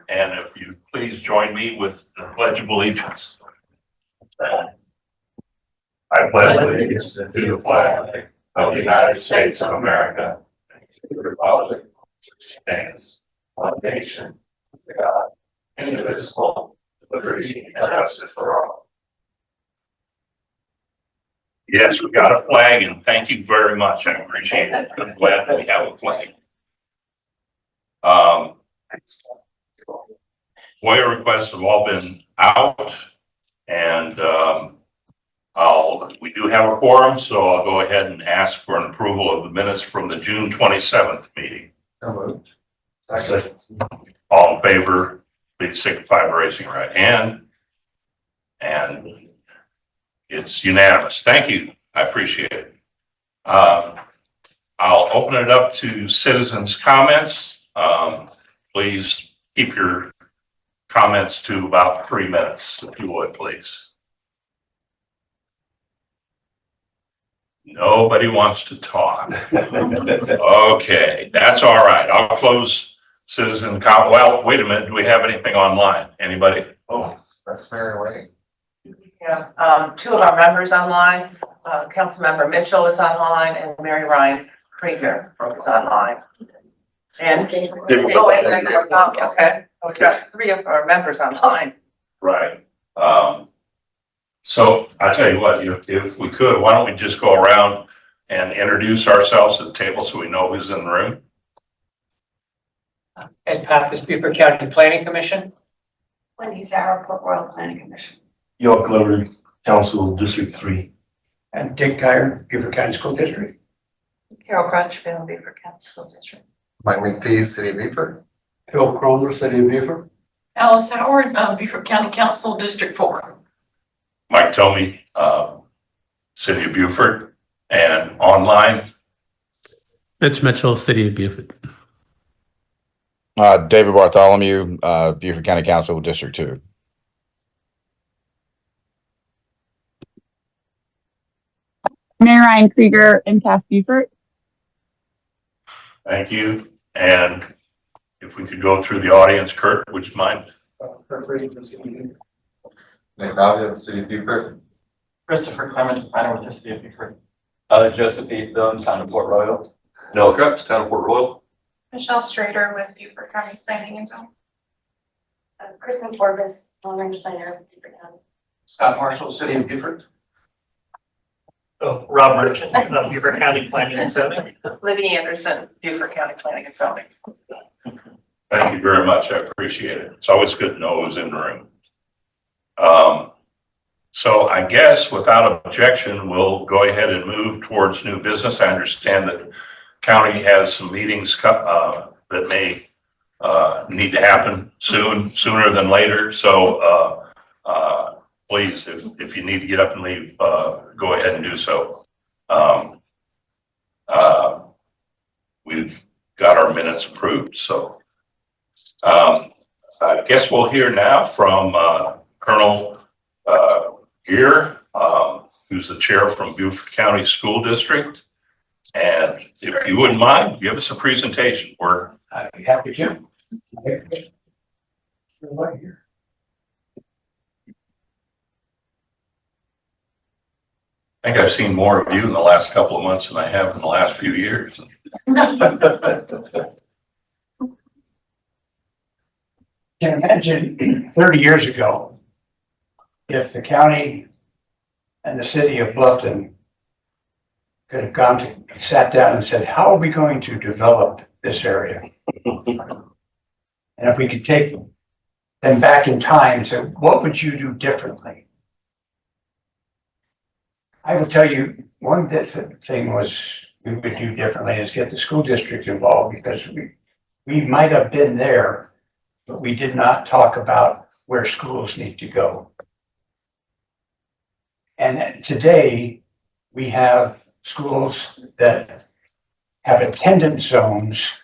And if you please join me with the Pledge of Allegiance. I pledge allegiance to the flag of the United States of America and to the republic which stands one nation, under God, indivisible, with liberty and justice for all. Yes, we got a flag, and thank you very much. I appreciate it. I'm glad that we have a flag. FOIA requests have all been out, and we do have a quorum, so I'll go ahead and ask for an approval of the minutes from the June 27th meeting. Hello. All in favor, please signify by raising your right hand. And it's unanimous. Thank you. I appreciate it. I'll open it up to citizens' comments. Please keep your comments to about 3 minutes, if you would, please. Nobody wants to talk. Okay, that's all right. I'll close citizen comment. Well, wait a minute. Do we have anything online? Anybody? Oh, that's Mary Wayne. Yeah, two of our members online. Councilmember Mitchell is online and Mary Ryan Krieger is online. And okay, we've got 3 of our members online. Right. So I tell you what, if we could, why don't we just go around and introduce ourselves at the table so we know who's in the room? Ed Pappas, Beaufort County Planning Commission. Wendy Sauer, Port Royal Planning Commission. York Glover, Council District 3. And Dick Geyer, Beaufort County School District. Carol Crutchfield, Beaufort County School District. Mike McPhee, City of Beaufort. Phil Cromer, City of Beaufort. Alice Howard, Beaufort County Council District 4. Mike Tomey, City of Beaufort, and online. Mitch Mitchell, City of Beaufort. David Bartholomew, Beaufort County Council, District 2. Mary Ryan Krieger, MCAS Beaufort. Thank you. And if we could go through the audience, Kurt, would you mind? Nick Dahlia, City of Beaufort. Christopher Clement, planner with the City of Beaufort. Joseph E. Dunn, Town of Port Royal. Noah Krebs, Town of Port Royal. Michelle Strader with Beaufort County Planning and Zone. Kristen Forbes, Long-Range Planner, Beaufort County. Scott Marshall, City of Beaufort. Rob Merchant, Beaufort County Planning and Zoning. Libby Anderson, Beaufort County Planning and Zoning. Thank you very much. I appreciate it. It's always good to know who's in the room. So I guess without objection, we'll go ahead and move towards new business. I understand that county has some meetings that may need to happen sooner than later. So please, if you need to get up and leave, go ahead and do so. We've got our minutes approved. So I guess we'll hear now from Colonel Gear, who's the chair from Beaufort County School District. And if you wouldn't mind, give us a presentation. I'd be happy to. Right here. I think I've seen more of you in the last couple of months than I have in the last few years. Can imagine 30 years ago, if the county and the city of Bluffton could have sat down and said, how are we going to develop this area? And if we could take them back in time and say, what would you do differently? I will tell you, one thing was we would do differently is get the school district involved, because we might have been there, but we did not talk about where schools need to go. And today we have schools that have attendance zones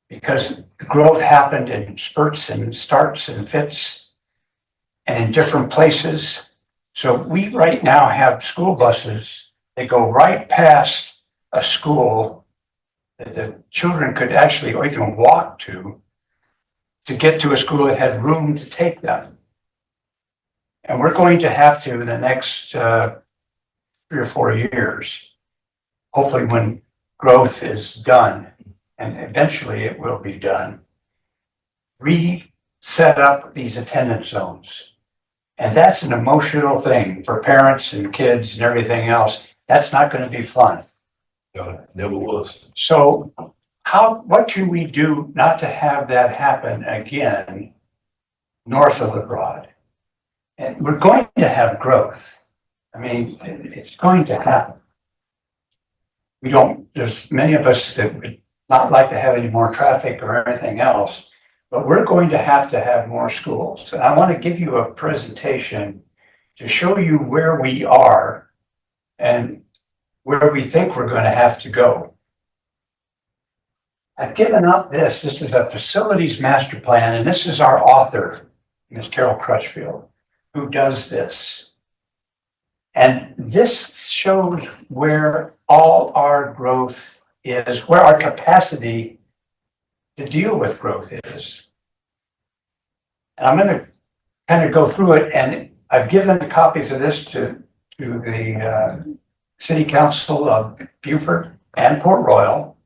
because growth happened in spurts and starts and fits and in different places. So we right now have school buses that go right past a school that the children could actually or even walk to. to get to a school that had room to take them. And we're going to have to, in the next 3 or 4 years, hopefully when growth is done, and eventually it will be done, reset up these attendance zones. And that's an emotional thing for parents and kids and everything else. That's not going to be fun. No, it never was. So what can we do not to have that happen again north of the Broad? And we're going to have growth. I mean, it's going to happen. There's many of us that would not like to have any more traffic or anything else, but we're going to have more schools. And I want to give you a presentation to show you where we are and where we think we're going to have to go. I've given up this. This is a facilities master plan, and this is our author, Ms. Carol Crutchfield, who does this. And this shows where all our growth is, where our capacity to deal with growth is. And I'm going to kind of go through it, and I've given copies of this to the City Council of Beaufort and Port Royal.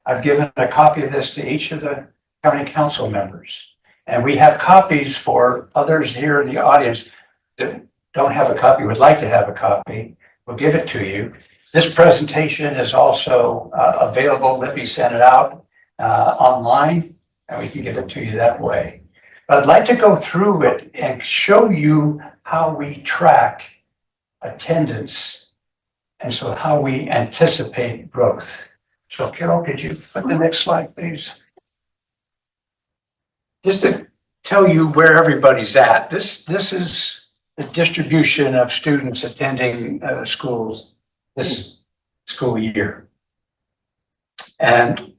I've given a copy of this to each of the county council members. And we have copies for others here in the audience that don't have a copy, would like to have a copy. We'll give it to you. This presentation is also available. Libby sent it out online, and we can give it to you that way. But I'd like to go through it and show you how we track attendance, and so how we anticipate growth. So Carol, could you put the next slide, please? Just to tell you where everybody's at, this is the distribution of students attending schools this school year. And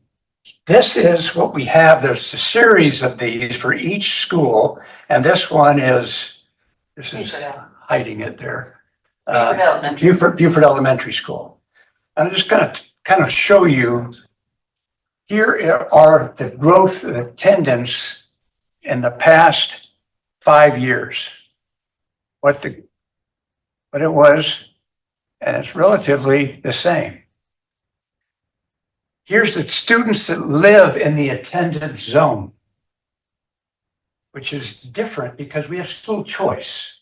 this is what we have. There's a series of these for each school, and this is hiding it there. Beaufort Elementary School. I'm just going to kind of show you, here are the growth of attendance in the past 5 years. What it was, and it's relatively the same. Here's the students that live in the attendance zone, which is different because we have school choice.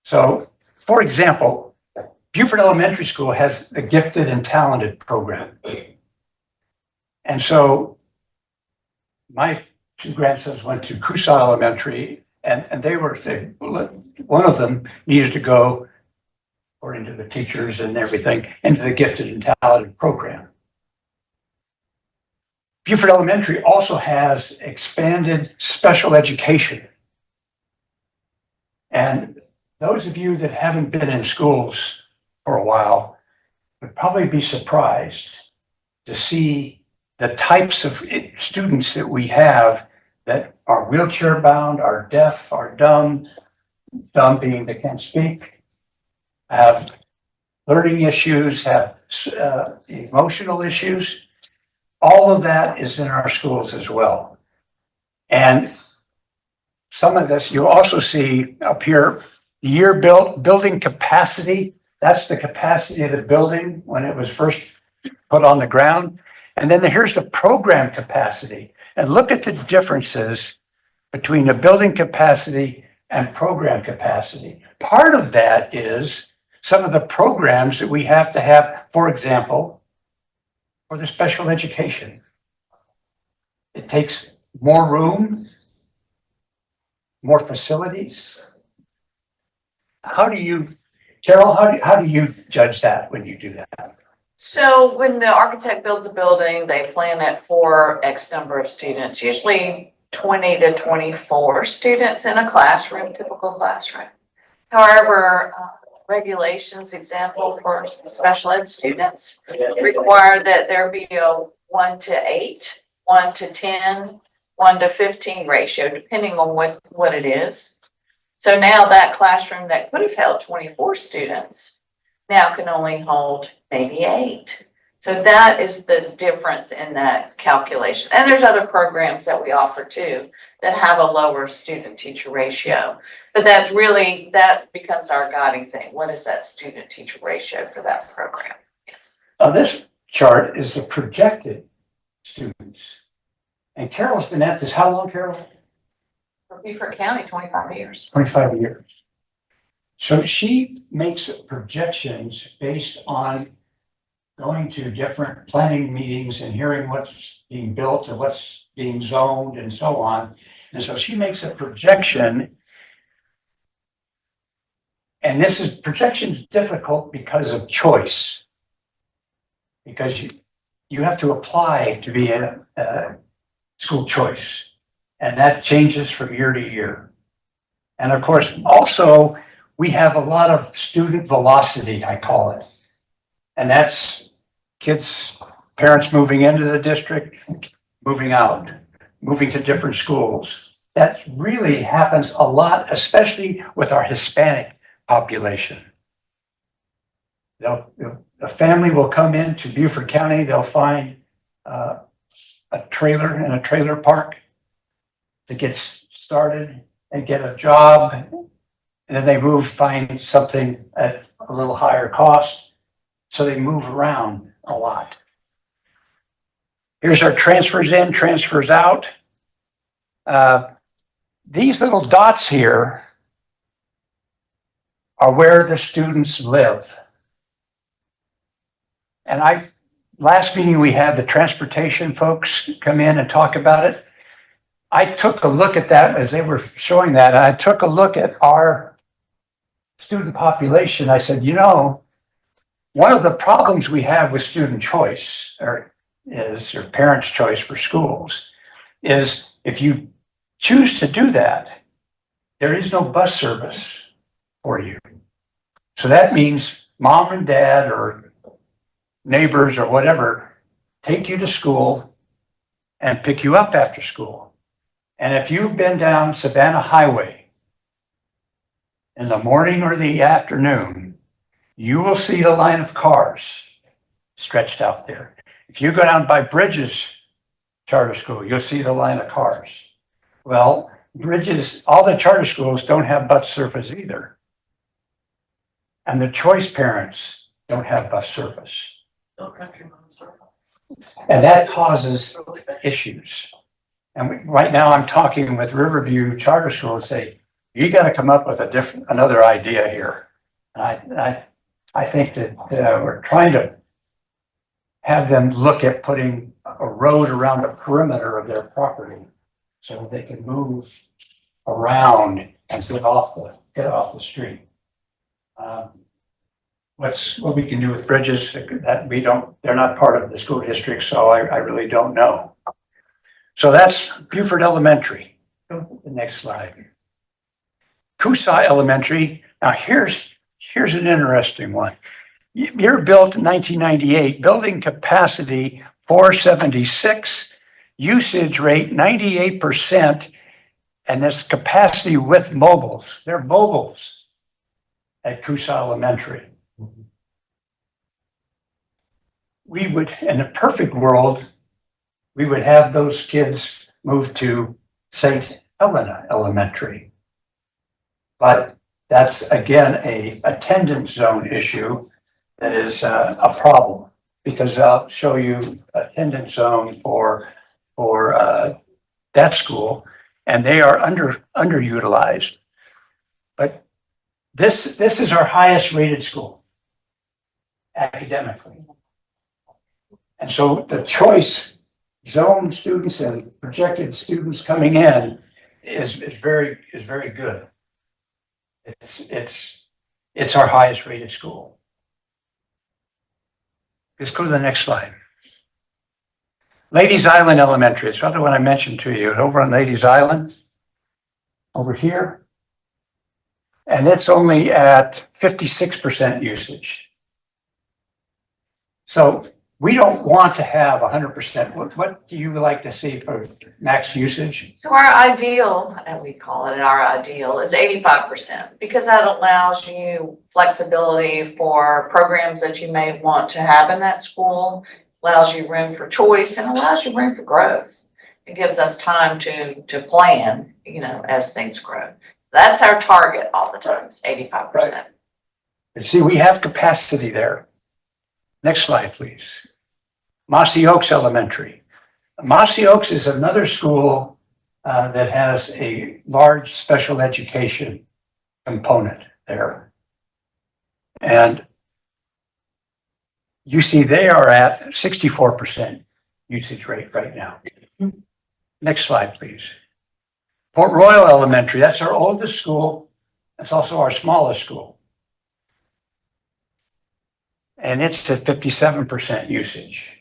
So, for example, Beaufort Elementary School has a gifted and talented program. And so my 2 grandsons went to Coosaw Elementary, and one of them needed to go, according to the teachers and everything, into the gifted and talented program. Beaufort Elementary also has expanded special education. And those of you that haven't been in schools for a while would probably be surprised to see the types of students that we have that are wheelchair bound, are deaf, are dumb being they can't speak, have learning issues, have emotional issues. All of that is in our schools as well. And some of this, you also see up here, the year building capacity. That's the capacity of the building when it was first put on the ground. And then here's the program capacity. And look at the differences between the building capacity and program capacity. Part of that is some of the programs that we have to have, for example, for the special education. It takes more room, more facilities. Carol, how do you judge that when you do that? So when the architect builds a building, they plan it for X number of students, usually 20 to 24 students in a classroom, typical classroom. However, regulations, example for special ed students, require that there be a 1:8, 1:10, 1:15 ratio, depending on what it is. So now that classroom that could have held 24 students now can only hold maybe 8. So that is the difference in that calculation. And there's other programs that we offer too that have a lower student teacher ratio. But that's really, that becomes our guiding thing. What is that student teacher ratio for that program? Yes. On this chart is the projected students. And Carol's been at this, how long, Carol? For Beaufort County, 25 years. 25 years. So she makes projections based on going to different planning meetings and hearing what's being built and what's being zoned and so on. And so she makes a projection. And this is projections difficult because of choice. Because you have to apply to be in school choice. And that changes from year to year. And of course, also, we have a lot of student velocity, I call it. And that's kids, parents moving into the district, moving out, moving to different schools. That really happens a lot, especially with our Hispanic population. A family will come into Beaufort County, they'll find a trailer in a trailer park to get started and get a job. And then they find something at a little higher cost. So they move around a lot. Here's our transfers in, transfers out. These little dots here are where the students live. And last meeting we had the transportation folks come in and talk about it. I took a look at that as they were showing that, and I took a look at our student population. I said, you know, one of the problems we have with student choice or parents' choice for schools is if you choose to do that, there is no bus service for you. So that means mom and dad or neighbors or whatever take you to school and pick you up after school. And if you've been down Savannah Highway in the morning or the afternoon, you will see the line of cars stretched out there. If you go down by Bridges Charter School, you'll see the line of cars. Well, Bridges, all the charter schools don't have bus service either. And the choice parents don't have bus service. And that causes issues. And right now I'm talking with Riverview Charter School and say, you got to come up with another idea here. And I think that we're trying to have them look at putting a road around the perimeter of their property so they can move around and get off the street. What we can do with Bridges that they're not part of the school district, so I really don't know. So that's Beaufort Elementary. Go to the next slide. Coosa Elementary. Now here's an interesting one. You're built in 1998, building capacity 476, usage rate 98%, and that's capacity with mobiles. They're mobiles at Coosa Elementary. We would, in a perfect world, we would have those kids move to St. Helena Elementary. But that's, again, a attendance zone issue that is a problem, because I'll show you attendance zone for that school, and they are underutilized. But this is our highest rated school academically. And so the choice zone students and projected students coming in is very good. It's our highest rated school. Let's go to the next slide. Ladies Island Elementary, it's the other one I mentioned to you, over on Ladies Island, over here. And it's only at 56% usage. So we don't want to have 100%. What do you like to see for max usage? So our ideal, and we call it our ideal, is 85%, because that allows you flexibility for programs that you may want to have in that school, allows you room for choice, and allows you room for growth. It gives us time to plan, as things grow. That's our target all the time, is 85%. And see, we have capacity there. Next slide, please. Mossy Oaks Elementary. Mossy Oaks is another school that has a large special education component there. And you see they are at 64% usage rate right now. Next slide, please. Port Royal Elementary, that's our oldest school. That's also our smallest school. And it's at 57% usage.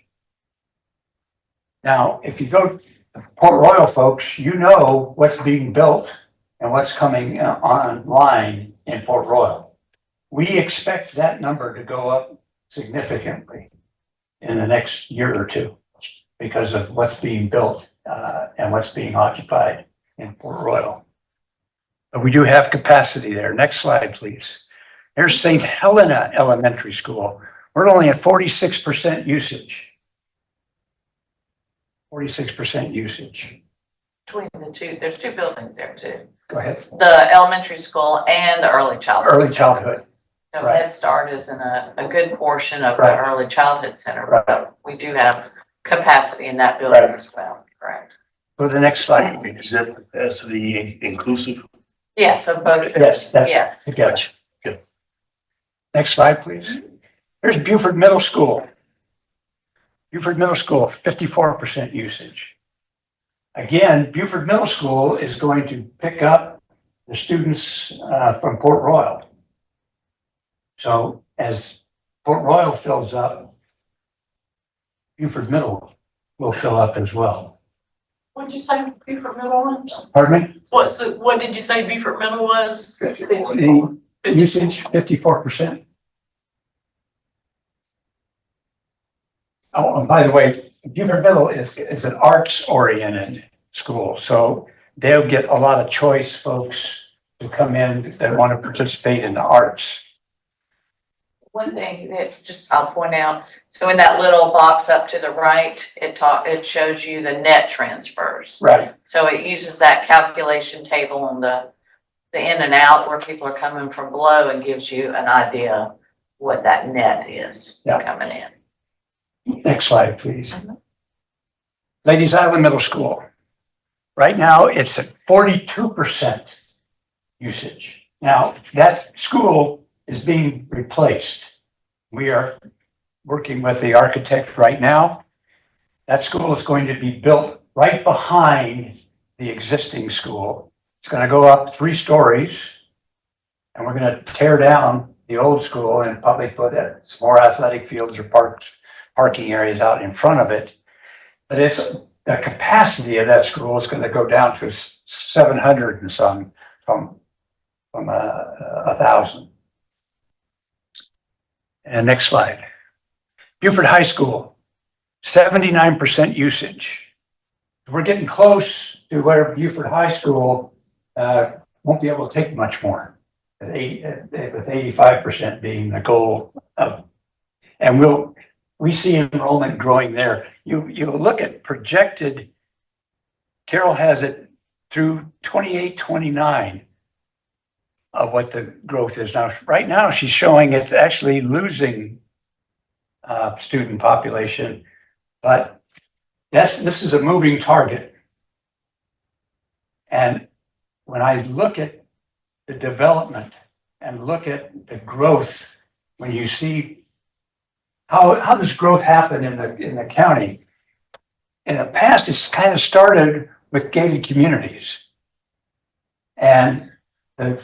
Now, if you go to Port Royal, folks, you know what's being built and what's coming online in Port Royal. We expect that number to go up significantly in the next year or two because of what's being built and what's being occupied in Port Royal. But we do have capacity there. Next slide, please. Here's St. Helena Elementary School. We're only at 46% usage. 46% usage. Between the two, there's two buildings there too. Go ahead. The elementary school and the early childhood. Early childhood. So right. Head Start is in a good portion of Right. the early childhood center. Right. But we do have capacity in that building Right. as well, correct? Go to the next slide. Is that capacity inclusive? Yes, so both. Yes, that's Yes. together. Good. Next slide, please. Here's Beaufort Middle School. Beaufort Middle School, 54% usage. Again, Beaufort Middle School is going to pick up the students from Port Royal. So as Port Royal fills up, Beaufort Middle will fill up as well. What did you say Beaufort Middle was? Pardon me? What did you say Beaufort Middle was? The usage, 54%. Oh, and by the way, Beaufort Middle is an arts-oriented school, so they'll get a lot of choice folks to come in that want to participate in the arts. One thing that I'll point out, so in that little box up to the right, it shows you the net transfers. Right. So it uses that calculation table on the in and out where people are coming from below and gives you an idea what that net is coming in. Next slide, please. Ladies Island Middle School. Right now, it's at 42% usage. Now, that school is being replaced. We are working with the architect right now. That school is going to be built right behind the existing school. It's going to go up 3 stories, and we're going to tear down the old school and probably put some more athletic fields or parking areas out in front of it. But the capacity of that school is going to go down to 700 and some from 1,000. And next slide. Beaufort High School, 79% usage. We're getting close to where Beaufort High School won't be able to take much more, with 85% being the goal of, and we see enrollment growing there. You look at projected, Carol has it through 28, 29 of what the growth is now. Right now, she's showing it's actually losing student population, but this is a moving target. And when I look at the development and look at the growth, when you see how does growth happen in the county? In the past, it's kind of started with gated communities. And the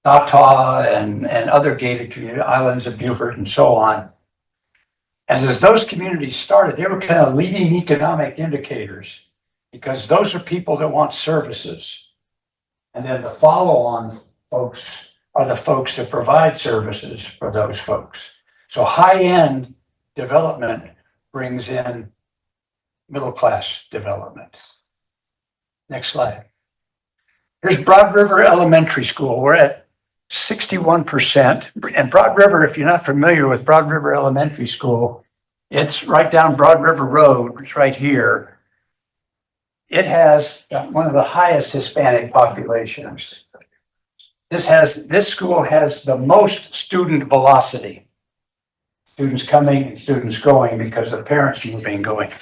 Nautaw and other gated community islands of Beaufort and so on. As those communities started, they were kind of leading economic indicators because those are people that want services. And then the follow-on folks are the folks that provide services for those folks. So high-end development brings in middle-class development. Next slide. Here's Broad River Elementary School. We're at 61%. And Broad River, if you're not familiar with Broad River Elementary School, it's right down Broad River Road. It's right here. It has one of the highest Hispanic populations. This school has the most student velocity. Students coming and students going because of parents moving and going.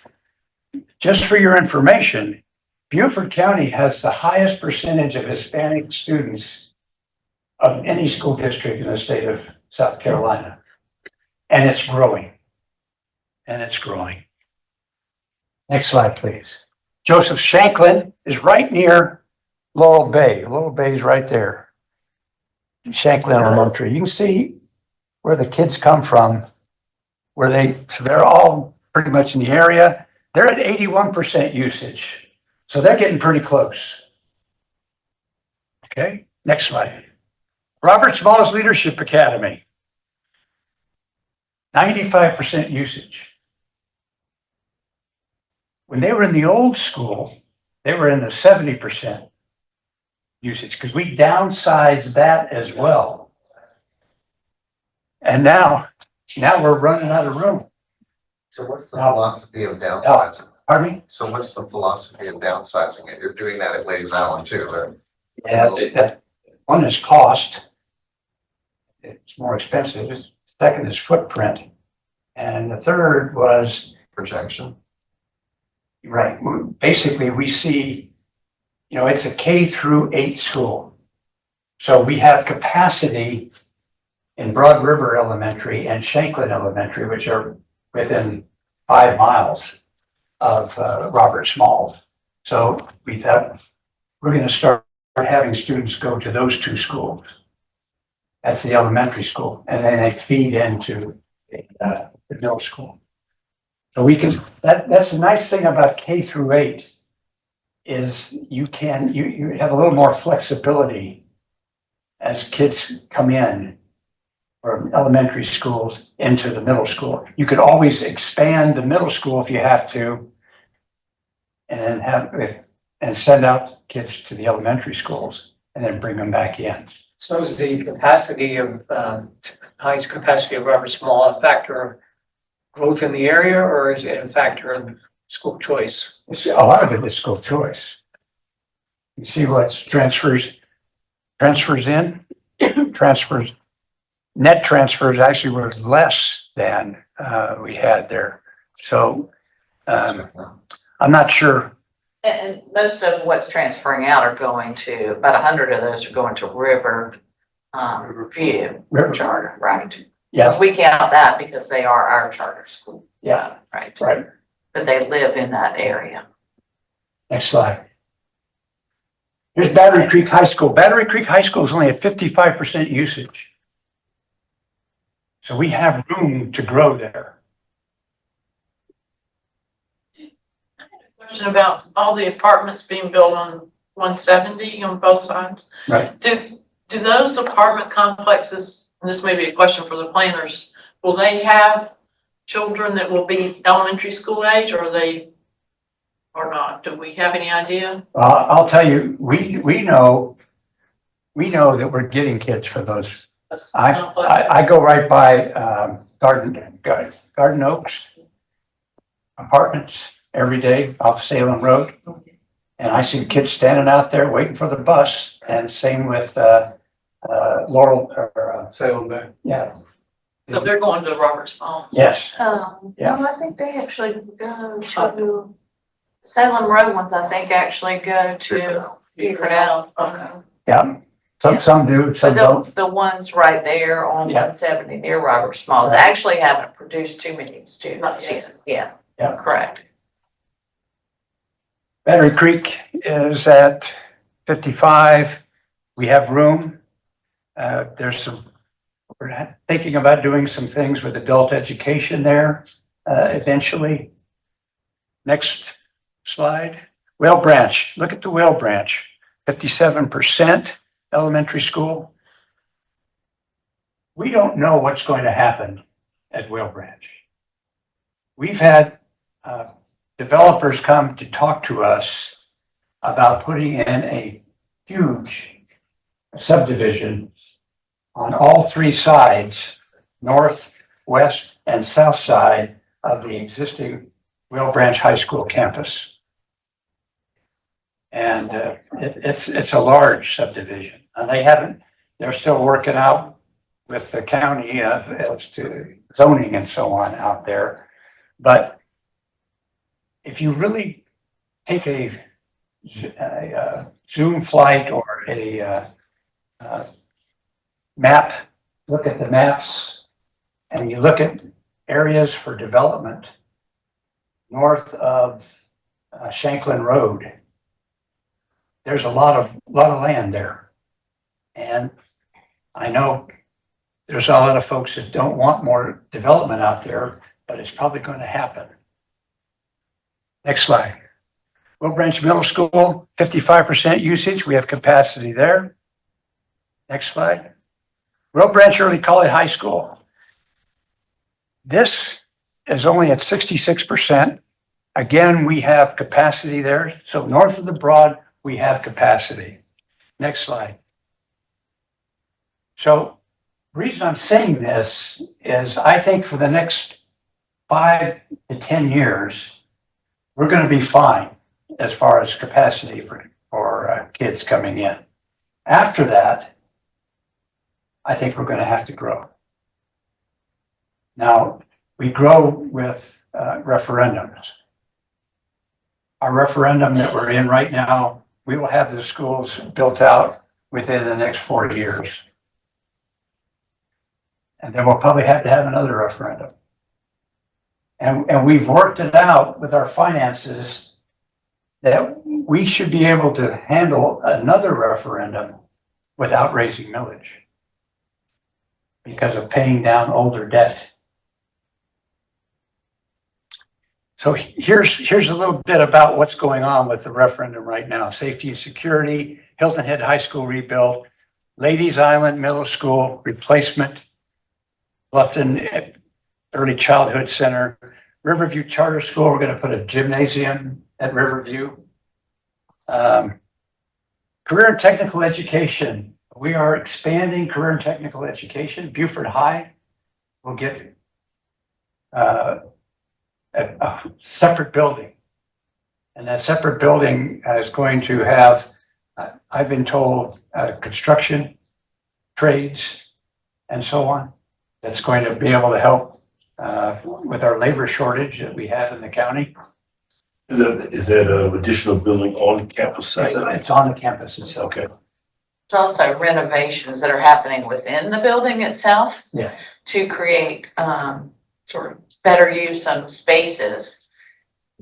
Just for your information, Beaufort County has the highest percentage of Hispanic students of any school district in the state of South Carolina. And it's growing. And it's growing. Next slide, please. Joseph Shanklin is right near Laurel Bay. Laurel Bay is right there. Shanklin Elementary. You can see where the kids come from, so they're all pretty much in the area. They're at 81% usage. So they're getting pretty close. Okay, next slide. Robert Smalls Leadership Academy. 95% usage. When they were in the old school, they were in the 70% usage because we downsized that as well. And now we're running out of room. So what's the philosophy of downsizing? Pardon me? So what's the philosophy of downsizing it? You're doing that at Lays Island too, right? Yeah, one is cost. It's more expensive. Second is footprint. And the third was Projection. right. Basically, we see, it's a K-8 school. So we have capacity in Broad River Elementary and Shanklin Elementary, which are within 5 miles of Robert Smalls. So we thought we're going to start having students go to those two schools. That's the elementary school, and then they feed into the middle school. So we can. That's the nice thing about K-8 is you have a little more flexibility as kids come in from elementary schools into the middle school. You could always expand the middle school if you have to, and send out kids to the elementary schools and then bring them back in. So is the capacity of, highest capacity of Robert Small a factor of growth in the area, or is it a factor of school choice? A lot of it is school choice. You see what transfers in, net transfers actually were less than we had there. So I'm not sure. And most of what's transferring out are going to, about 100 of those are going to River View charter, right? Yeah, Because we count that because they are our charter school. Yeah. Right. right. But they live in that area. Next slide. Here's Battery Creek High School. Battery Creek High School is only at 55% usage. So we have room to grow there. Question about all the apartments being built on 170 on both sides. Right. Do those apartment complexes, and this may be a question for the planners, will they have children that will be elementary school age, or not? Do we have any idea? I'll tell you, we know that we're getting kids for those. I go right by Garden Oaks apartments every day off Salem Road. And I see kids standing out there waiting for the bus, and same with Laurel or Salem Bay. yeah. So they're going to Robert Small. Yes. Yeah. No, I think they actually go to Salem Road ones, I think actually go to Beaufort Out. Okay. Yeah. Some do, some But don't. the ones right there on Yeah. 170 near Robert Smalls actually haven't produced too many students yet. Yeah. Yeah. Correct. Battery Creek is at 55. We have room. We're thinking about doing some things with adult education there eventually. Next slide. Whale Branch. Look at the Whale Branch. 57% elementary school. We don't know what's going to happen at Whale Branch. we've had developers come to talk to us about putting in a huge subdivision on all three sides, north, west, and south side of the existing Will Branch High School campus. And it's a large subdivision. And they're still working out with the county as to zoning and so on out there. But if you really take a Zoom flight or a map, look at the maps, and you look at areas for development north of Shanklin Road, there's a lot of land there. And I know there's a lot of folks that don't want more development out there, but it's probably going to happen. Next slide. Will Branch Middle School, 55% usage. We have capacity there. Next slide. Will Branch Early College High School. This is only at 66%. Again, we have capacity there. So north of the Broad, we have capacity. Next slide. So the reason I'm saying this is I think for the next 5 to 10 years, we're going to be fine as far as capacity for kids coming in. After that, I think we're going to have to grow. Now, we grow with referendums. Our referendum that we're in right now, we will have the schools built out within the next 4 years. And then we'll probably have to have another referendum. And we've worked it out with our finances that we should be able to handle another referendum without raising millage because of paying down older debt. So here's a little bit about what's going on with the referendum right now. Safety and security, Hilton Head High School rebuild, Ladies Island Middle School replacement, Bluffton Early Childhood Center, Riverview Charter School. We're going to put a gymnasium at Riverview. Career and technical education. We are expanding career and technical education. Beaufort High will get a separate building. And that separate building is going to have, I've been told, construction, trades, and so on. That's going to be able to help with our labor shortage that we have in the county. Is that an additional building on the campus site? It's on the campus itself. Okay. There's also renovations that are happening within the building itself. Yeah. To create sort of better use of spaces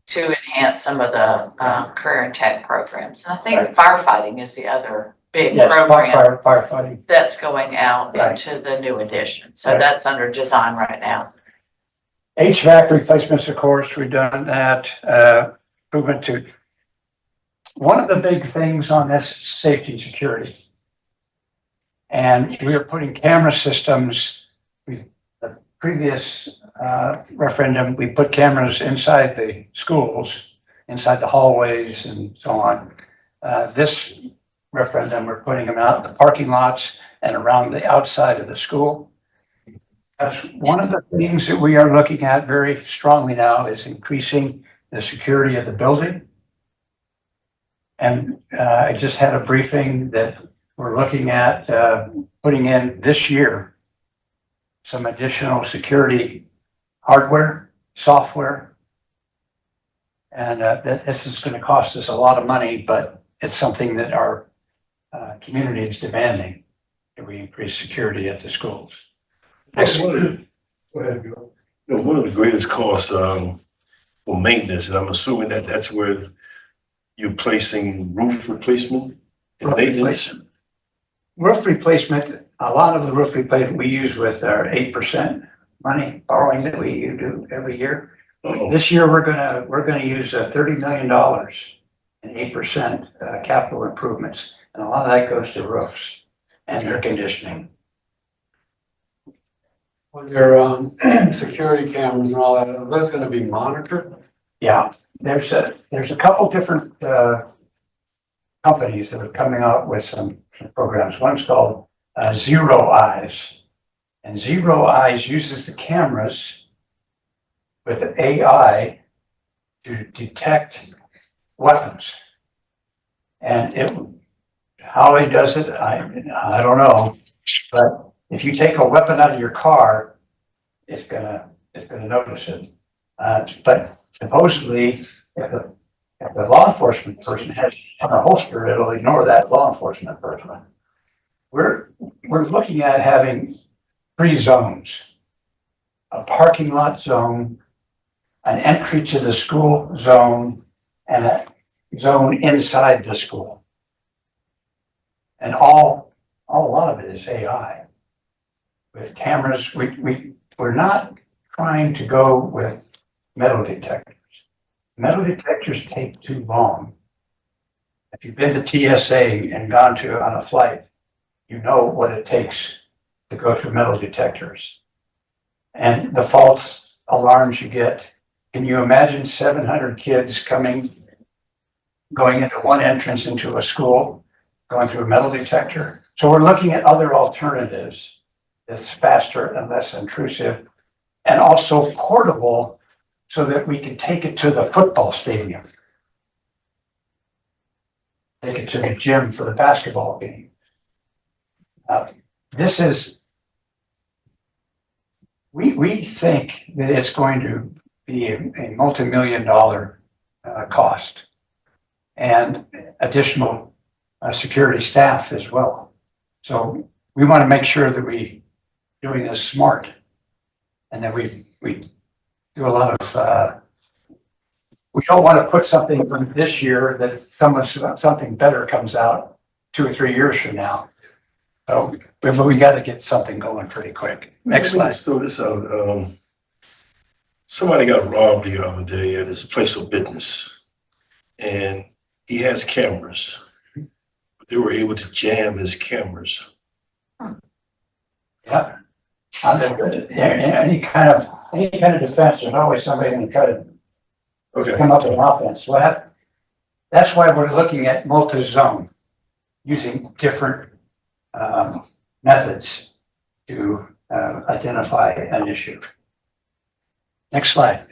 to enhance some of the career and tech programs. And I think firefighting is the other big program Firefighting. that's going out Right. into the new addition. So Right. that's under design right now. HVAC replacements, of course, we've done that. Improvement to one of the big things on this is safety and security. And we are putting camera systems. The previous referendum, we put cameras inside the schools, inside the hallways and so on. This referendum, we're putting them out in the parking lots and around the outside of the school. One of the things that we are looking at very strongly now is increasing the security of the building. And I just had a briefing that we're looking at putting in this year some additional security hardware, software. And this is going to cost us a lot of money, but it's something that our community is demanding, that we increase security at the schools. Go ahead, Bill. One of the greatest costs for maintenance, and I'm assuming that that's where you're placing roof replacement and maintenance. Roof replacement, a lot of the roof replacement we use with our 8% money borrowing that we do every year. Oh, This year, we're gonna use $30 million in 8% capital improvements. And a lot of that goes to roofs and air conditioning. With your security cameras and all that, are those gonna be monitored? Yeah, there's a couple different, companies that are coming out with some programs. One's called, Zero Eyes. And Zero Eyes uses the cameras with AI to detect weapons. And how he does it, I don't know, but if you take a weapon out of your car, it's gonna notice it. But supposedly, if the law enforcement person has a holster, it'll ignore that law enforcement person. We're looking at having 3 zones: a parking lot zone, an entry to the school zone, and a zone inside the school. And a lot of it is AI. With cameras, we're not trying to go with metal detectors. Metal detectors take too long. If you've been to TSA and gone on a flight, you know what it takes to go through metal detectors. And the false alarms you get. Can you imagine 700 kids going into one entrance into a school, going through a metal detector? So we're looking at other alternatives that's faster and less intrusive, and also portable, so that we can take it to the football stadium. Take it to the gym for the basketball game. We think that it's going to be a multi-million-dollar cost, and additional security staff as well. So we want to make sure that we doing this smart, and that we do a lot of, we don't want to put something from this year that something better comes out 2 or 3 years from now. So we got to get something going pretty quick. Next slide. Let's throw this out. Somebody got robbed the other day at his place of business, and he has cameras, but they were able to jam his cameras. Yeah. Any kind of defense, there's always somebody going to try to come up with an offense. Well, that's why we're looking at multi-zone, using different methods to identify an issue. Next slide.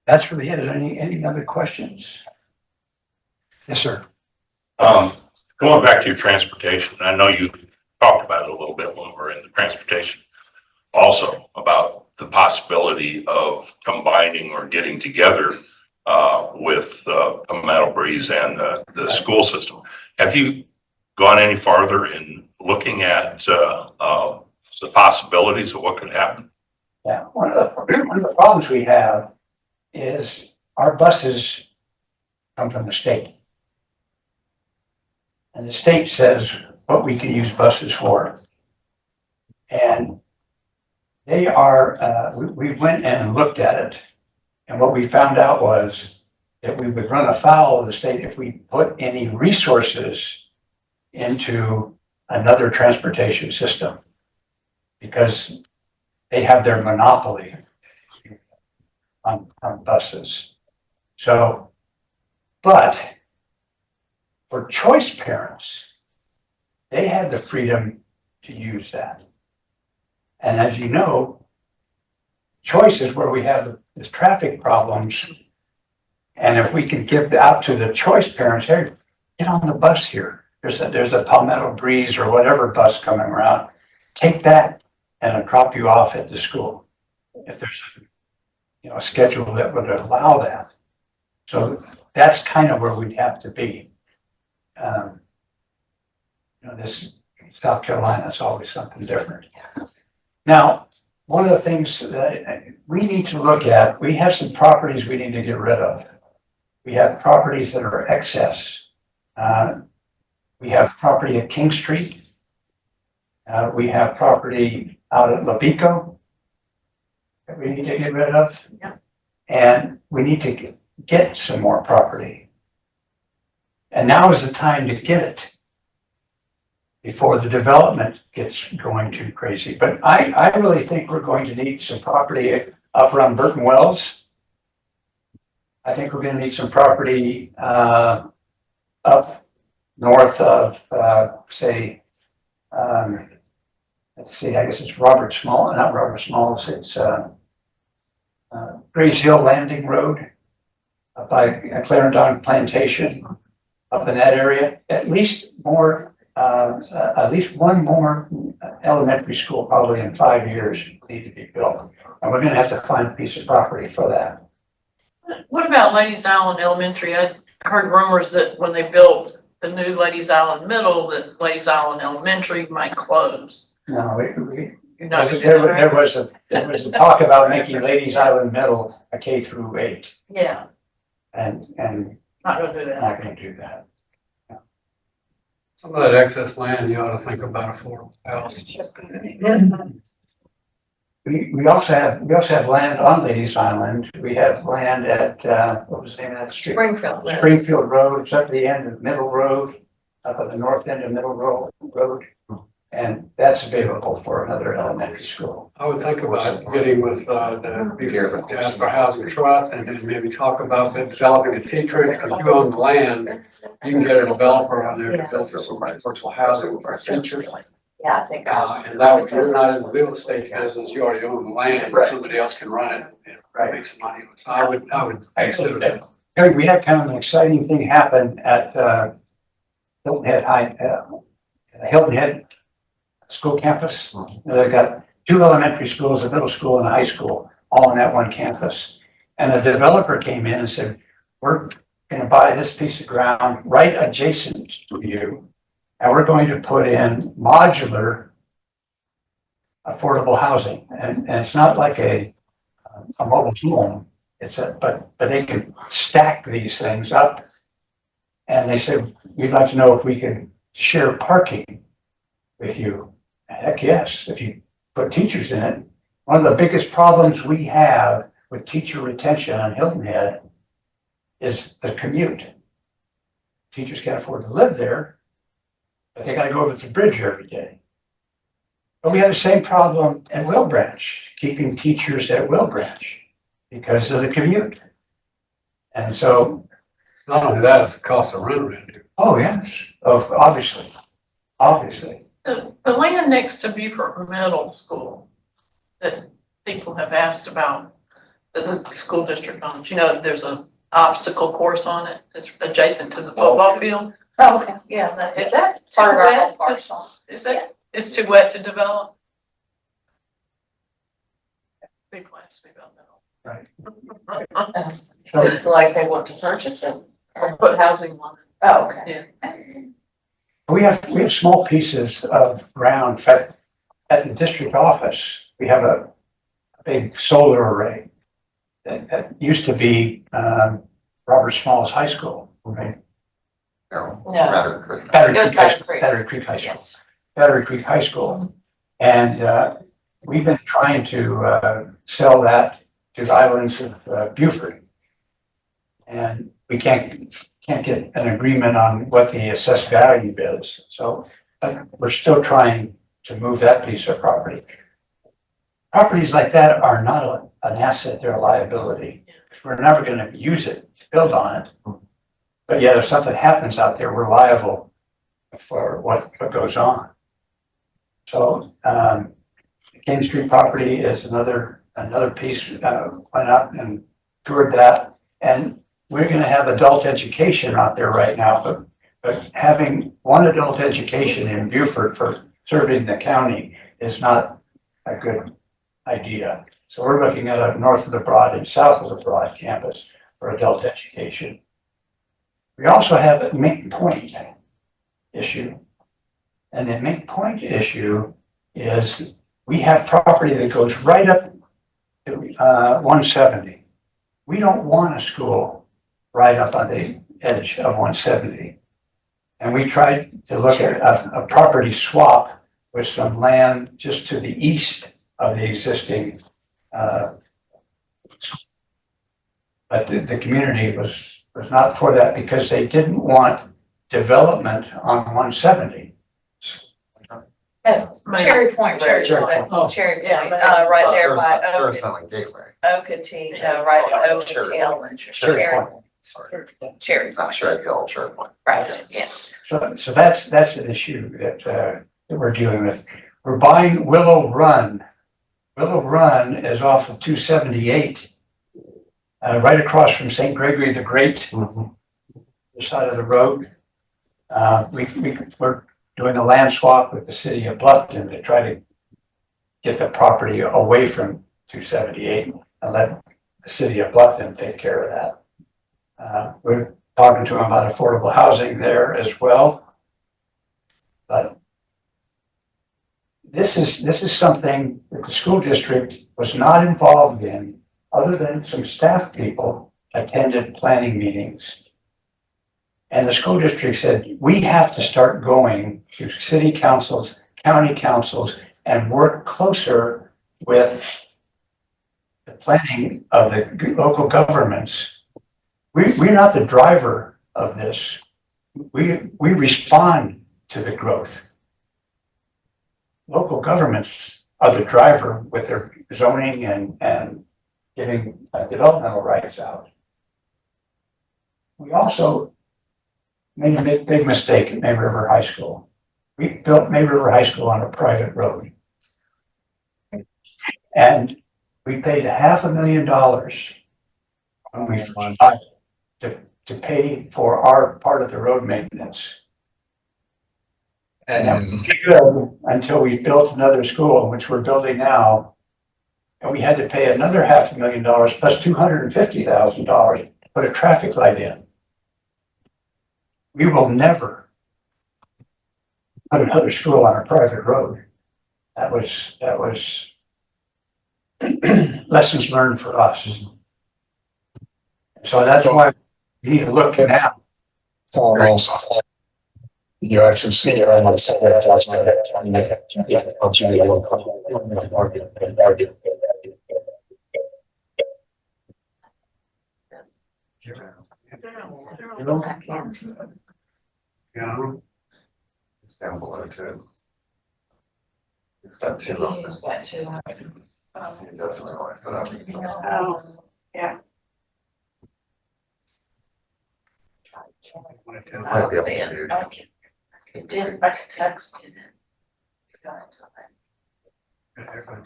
That's really it. Any other questions? Yes, sir. Going back to your transportation, I know you talked about it a little bit when we were in the transportation, also about the possibility of combining or getting together with a Meadow Breeze and the school system. Have you gone any farther in looking at the possibilities of what could happen? Yeah, one of the problems we have is our buses come from the state. And the state says what we can use buses for. And they are, we went and looked at it. And what we found out was that we would run afoul of the state if we put any resources into another transportation system, because they have their monopoly on buses. So, but for choice parents, they had the freedom to use that. And as you know, choice is where we have the traffic problems. And if we can give out to the choice parents, hey, get on the bus here. There's a Palmetto Breeze or whatever bus coming around. Take that and I'll drop you off at the school. If there's a schedule that would allow that. So that's kind of where we'd have to be. This South Carolina is always something different. Now, one of the things that we need to look at, we have some properties we need to get rid of. We have properties that are excess. We have property at King Street. We have property out at Labico that we need to get rid of. Yeah. And we need to get some more property. And now is the time to get it. before the development gets going too crazy. But I really think we're going to need some property up around Burton Wells. I think we're gonna need some property, up north of, say, let's see, I guess it's Robert Small, not Robert Smalls, it's, Grace Hill Landing Road up by Clarendon Plantation, up in that area. At least one more elementary school probably in 5 years need to be built. And we're gonna have to find a piece of property for that. What about Ladies Island Elementary? I heard rumors that when they built the new Ladies Island Middle, that Ladies Island Elementary might close. No, You're not gonna do there that, right? there was a talk about making Ladies Island Middle a K through 8, Yeah, and not gonna do that. not gonna do that. Some of that excess land, you ought to think about affordable housing. We also have land on Ladies Island. We have land at, what was the name of that street? Springfield. Springfield Road. It's up at the end of Middle Road, up at the north end of Middle Road. And that's available for another elementary school. I would think about getting with the Jasper Housing Trust and then maybe talk about developing a teacher, because you own the land, you can get a developer on there to build some virtual housing for teachers. Yeah, I think And that was, you're not in the real estate business, you already own the land, Right. somebody else can run it and Right. make some money. So I would consider that. Hey, we had kind of an exciting thing happen at Hilton Head Hilton Head School campus. They've got 2 elementary schools, a middle school and a high school, all on that one campus. And a developer came in and said, we're gonna buy this piece of ground right adjacent to you. And we're going to put in modular affordable housing. And it's not like a mobile home. But they can stack these things up. And they said, we'd like to know if we can share parking with you. Heck yes, if you put teachers in it. One of the biggest problems we have with teacher retention on Hilton Head is the commute. Teachers can't afford to live there, but they gotta go over the bridge every day. But we have the same problem at Will Branch, keeping teachers at Will Branch because of the commute. And so, Not only that, it's the cost of rent. oh yes, obviously. The land next to Beaufort Middle School that people have asked about, the school district on it, you know, there's an obstacle course on it. It's adjacent to the football field. Oh, okay, yeah, that's. Is that part of too our wet whole parcel? Is that, it's too wet to develop? Big plans to be about that. Like they want to purchase it? Or put housing on it. Oh, okay. Yeah. We have small pieces of ground. In fact, at the district office, we have a big solar array that used to be Robert Smalls High School, right? No, No. Battery Creek. Battery Goes Creek High Battery School. Creek. Battery Creek High School. Yes. Battery Creek High School. And we've been trying to sell that to the islands of Beaufort. And we can't get an agreement on what the assessed value is. So we're still trying to move that piece of property. Properties like that are not an asset, they're a liability. We're never gonna use it to build on it. But yet if something happens out there, we're liable for what goes on. So King Street property is another piece, went up and toured that. And we're gonna have adult education out there right now, but having one adult education in Beaufort for serving the county is not a good idea. So we're looking at a north of the Broad and south of the Broad campus for adult education. We also have a Mink Point issue. And the Mink Point issue is we have property that goes right up to 170. We don't want a school right up on the edge of 170. And we tried to look at a property swap with some land just to the east of the existing, but the community was not for that because they didn't want development on 170. Cherry Point Road, Cherry Point. Cherry Yeah, Point, but- right there by First on Gateway. Okeechobee, right at Okeechobee. Cherry Point. Sorry, Cherry, not Cherry Hill, Cherry Point. right, yes. So that's an issue that we're dealing with. We're buying Willow Run. Willow Run is off of 278, right across from St. Gregory the Great, the side of the road. We're doing a land swap with the city of Bluffton to try to get the property away from 278 and let the city of Bluffton take care of that. We're talking to them about affordable housing there as well. But this is something that the school district was not involved in, other than some staff people attended planning meetings. And the school district said, we have to start going to city councils, county councils, and work closer with the planning of the local governments. We're not the driver of this. We respond to the growth. Local governments are the driver with their zoning and getting developmental rights out. We also made a big mistake at May River High School. We built May River High School on a private road. And we paid $500,000 when we first started to pay for our part of the road maintenance. And that was good until we built another school, which we're building now. And we had to pay another $500,000 plus $250,000 to put a traffic light in. We will never put another school on a private road. That was lessons learned for us. So that's why we need to look now. You actually see it on the side of Yeah. It's down below too. It's got two of them. He's got two. It doesn't realize that. Oh, yeah. Might be able to do. Okay. It did, but the text didn't. It's going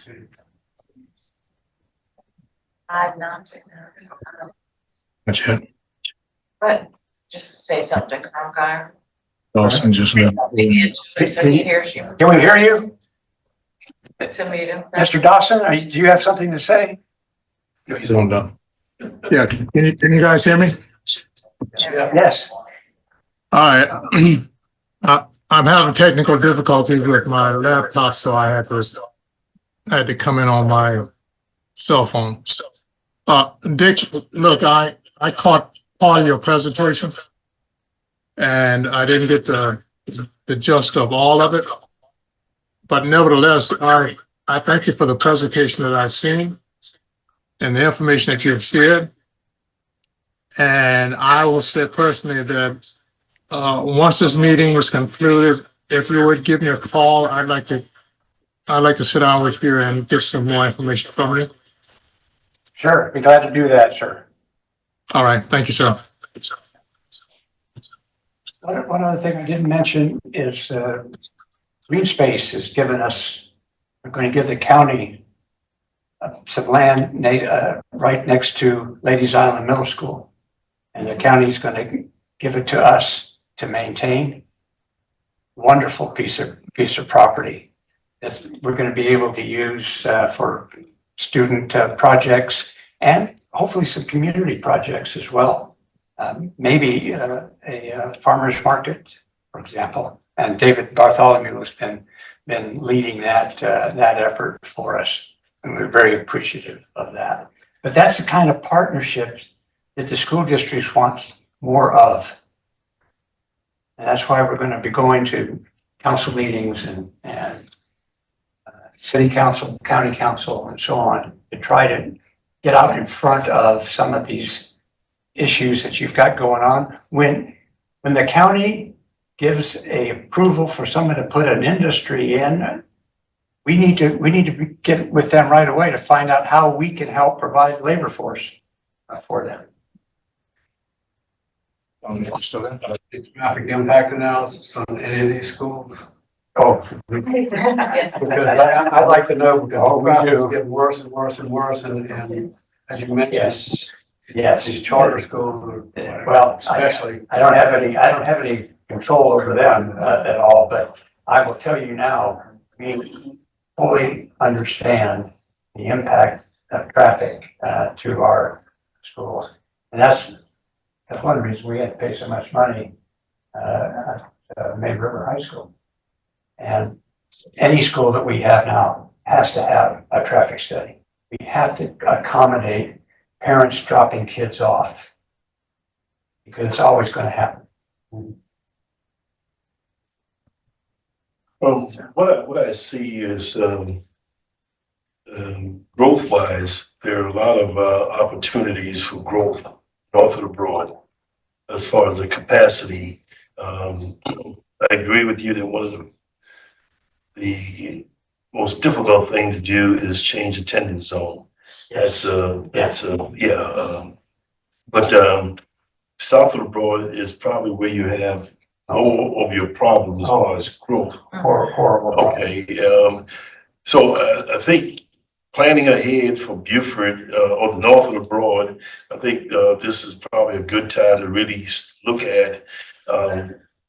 to I've not seen that. That's it. But just say something to Carl Guy. Dawson just left. So he hears you. Can we hear you? To meet him. Mr. Dawson, do you have something to say? He's on down. Yeah, can you guys hear me? Yes. All right. I'm having technical difficulties with my laptop, so I had to come in on my cell phone. Dick, look, I caught part of your presentation and I didn't get the gist of all of it. But nevertheless, I thank you for the presentation that I've seen and the information that you've shared. And I will say personally that once this meeting is concluded, if you would give me a call, I'd like to sit down with you and get some more information from you. Sure, be glad to do that, sir. All right, thank you, sir. One other thing I didn't mention is Green Space has given us, we're going to give the county some land right next to Ladies Island Middle School. And the county's going to give it to us to maintain. Wonderful piece of property that we're going to be able to use for student projects and hopefully some community projects as well. Maybe a farmer's market, for example. And David Bartholomew has been leading that effort for us, and we're very appreciative of that. But that's the kind of partnerships that the school districts wants more of. And that's why we're going to be going to council meetings and city council, county council, and so on to try to get out in front of some of these issues that you've got going on. When the county gives a approval for someone to put an industry in, we need to get with them right away to find out how we can help provide labor force for them. It's traffic impact analysis on any of these schools. Oh, Yes. Because I'd like to know, because Oh, the we traffic is do. getting worse and worse and worse, and as you mentioned, yes, yes. these charter schools, are- Well, especially. I don't have any control over them at all, but I will tell you now, we fully understand the impact of traffic to our schools. And that's one reason we had to pay so much money at May River High School. And any school that we have now has to have a traffic study. We have to accommodate parents dropping kids off, because it's always going to happen. What I see is, growth wise, there are a lot of, opportunities for growth north of the Broad as far as the capacity. I agree with you that one of the most difficult thing to do is change attendance zone. But south of the Broad is probably where you have more of your problems as far as growth. Horrible. Okay, so I think planning ahead for Beaufort, or the north of the Broad, I think this is probably a good time to really look at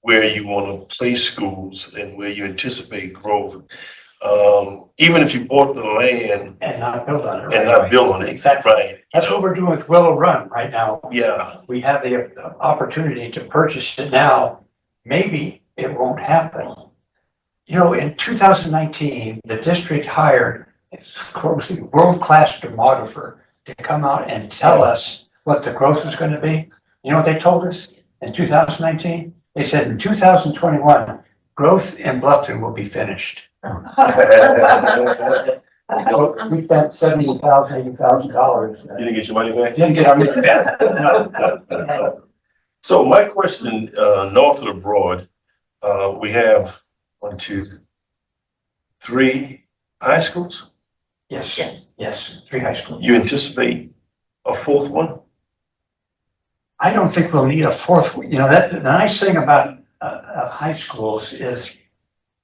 where you want to place schools and where you anticipate growth. Even if you bought the land And not build on it. and not build on it, Exactly. right? That's what we're doing with Willow Run right now. Yeah, We have the opportunity to purchase it now. Maybe it won't happen. You know, in 2019, the district hired a world-class demographer to come out and tell us what the growth was going to be. You know what they told us in 2019? They said in 2021, growth in Bluffton will be finished. We spent $70,000, $80,000. you didn't get your money back? Didn't get our money back. No. So my question, north of the Broad, we have 1, 2, 3 high schools. Yes, 3 high schools. You anticipate a 4th one? I don't think we'll need a 4th one. You know, that the nice thing about high schools is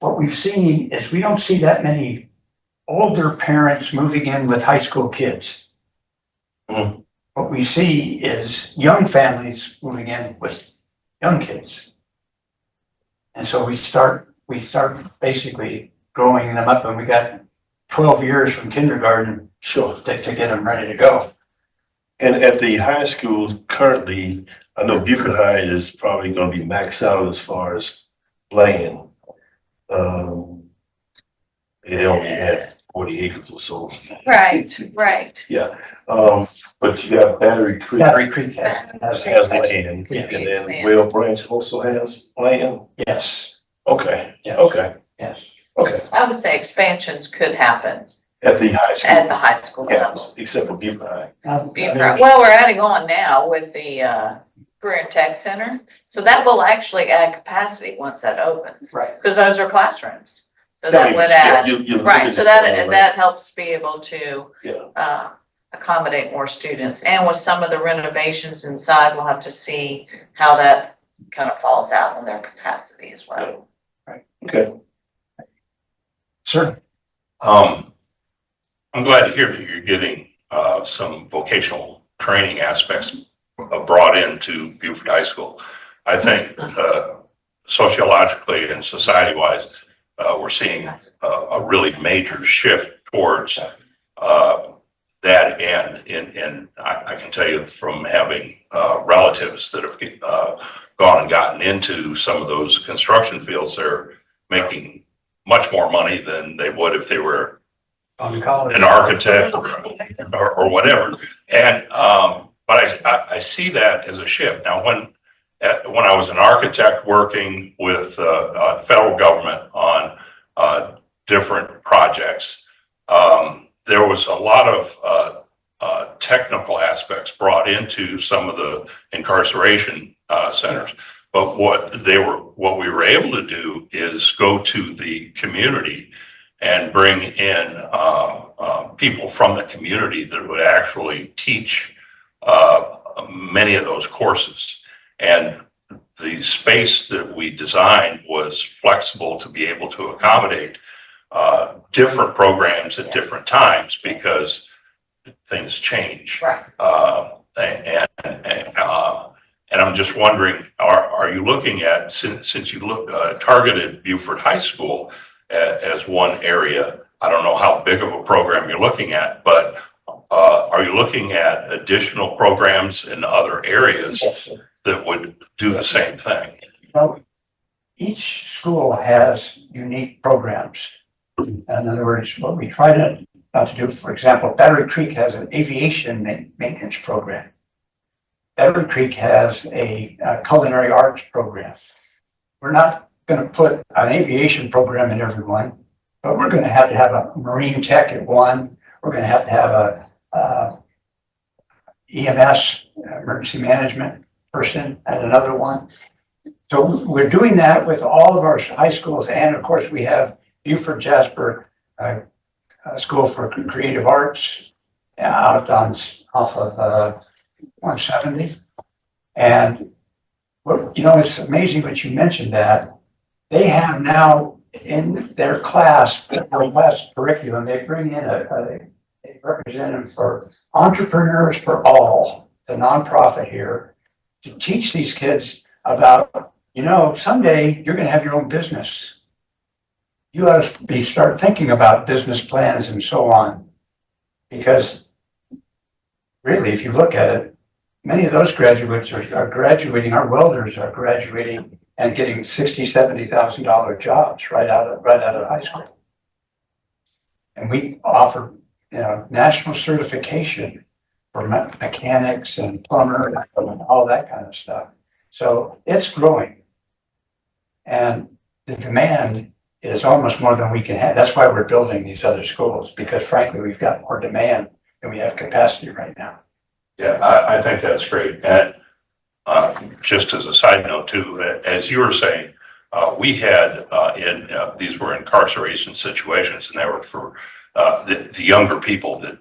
what we've seen is we don't see that many older parents moving in with high school kids. Mhm. What we see is young families moving in with young kids. And so we start basically growing them up, and we got 12 years from kindergarten Sure. to get them ready to go. And at the high schools currently, I know Beaufort High is probably gonna be maxed out as far as land. They only have 40 acres or so. Right, right. Yeah, but you got Battery Creek Battery Creek has land, Yeah. and then Whale Branch also has land? Yes, Okay, Yes. okay, yes. okay. I would say expansions could happen At the high at school, the high school level. campus, except for Beaufort High. Well, we're adding on now with the Career and Tech Center. So that will actually add capacity once that opens, Right. because those are classrooms. So Yeah, that would yeah, add, you're right, so limited, that helps be able to Yeah, accommodate more students. And with some of the renovations inside, we'll have to see how that kind of falls out in their capacity as well. okay. Sure. I'm glad to hear that you're getting some vocational training aspects brought into Beaufort High School. I think sociologically and society-wise, we're seeing a really major shift towards that end. And I can tell you from having relatives that have gone and gotten into some of those construction fields, they're making much more money than they would if they were On college. an architect or whatever. And but I see that as a shift. Now, when I was an architect working with the federal government on different projects, there was a lot of technical aspects brought into some of the incarceration centers. But what we were able to do is go to the community and bring in people from the community that would actually teach many of those courses. And the space that we designed was flexible to be able to accommodate different programs at different times because things change. Right. And I'm just wondering, are you looking at, since you targeted Beaufort High School as one area? I don't know how big of a program you're looking at, but are you looking at additional programs in other areas that would do the same thing? Well, each school has unique programs. In other words, what we try to do, for example, Battery Creek has an aviation maintenance program. Battery Creek has a culinary arts program. We're not going to put an aviation program in every one, but we're going to have a marine tech at one. We're going to have a EMS, emergency management person at another one. So we're doing that with all of our high schools. And of course, we have Beaufort Jasper School for Creative Arts out off of 170. And it's amazing what you mentioned that they have now in their class curriculum, they bring in a representative for Entrepreneurs for All, the nonprofit here, to teach these kids about, someday you're going to have your own business. You ought to start thinking about business plans and so on. Because really, if you look at it, many of those graduates are graduating, our welders are graduating and getting $60,000, $70,000 jobs right out of high school. And we offer, national certification for mechanics and plumbers and all that kind of stuff. So it's growing. And the demand is almost more than we can have. That's why we're building these other schools, because frankly, we've got more demand than we have capacity right now. Yeah, I think that's great. And just as a side note too, as you were saying, we had these were incarceration situations, and they were for the younger people that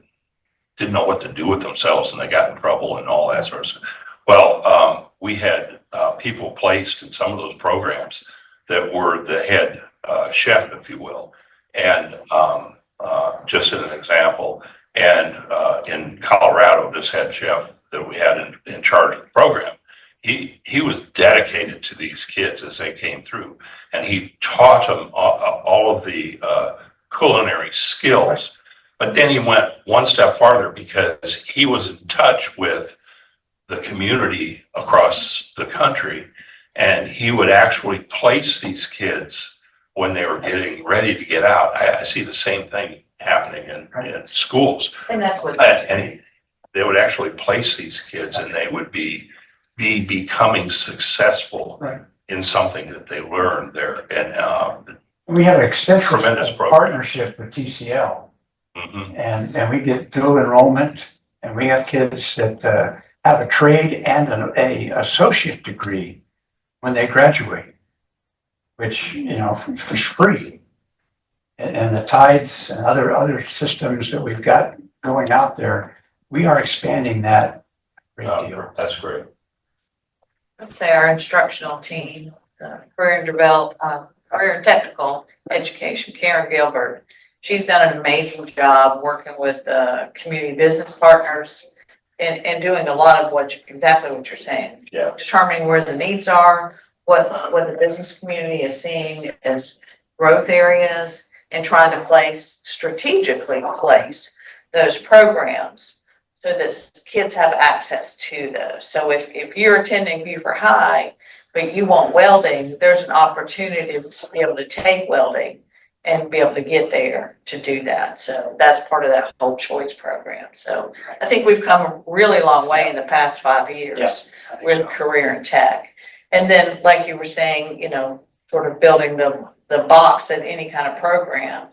didn't know what to do with themselves and they got in trouble and all that sort of stuff. Well, we had people placed in some of those programs that were the head chef, if you will. And just as an example, and in Colorado, this head chef that we had in charge of the program, he was dedicated to these kids as they came through, and he taught them all of the culinary skills. But then he went one step farther because he was in touch with the community across the country, and he would actually place these kids when they were getting ready to get out. I see the same thing happening in schools. And that's what. They would actually place these kids, and they would be becoming successful in something that they learned there. And we have an extensive tremendous partnership with TCL. Mm-hmm. And we get dual enrollment, and we have kids that have a trade and an associate degree when they graduate, which is free. And the Tides and other systems that we've got going out there, we are expanding that a great deal. That's great. I'd say our instructional team, career and technical education, Karen Gilbert, she's done an amazing job working with community business partners and doing a lot of exactly what you're saying. Yeah. Determining where the needs are, what the business community is seeing as growth areas, and trying to strategically place those programs so that kids have access to those. So if you're attending Beaufort High, but you want welding, there's an opportunity to be able to take welding and be able to get there to do that. So that's part of that whole choice program. So I think we've come a really long way in the past 5 years with career and tech. And then, like you were saying, sort of building the box of any kind of program.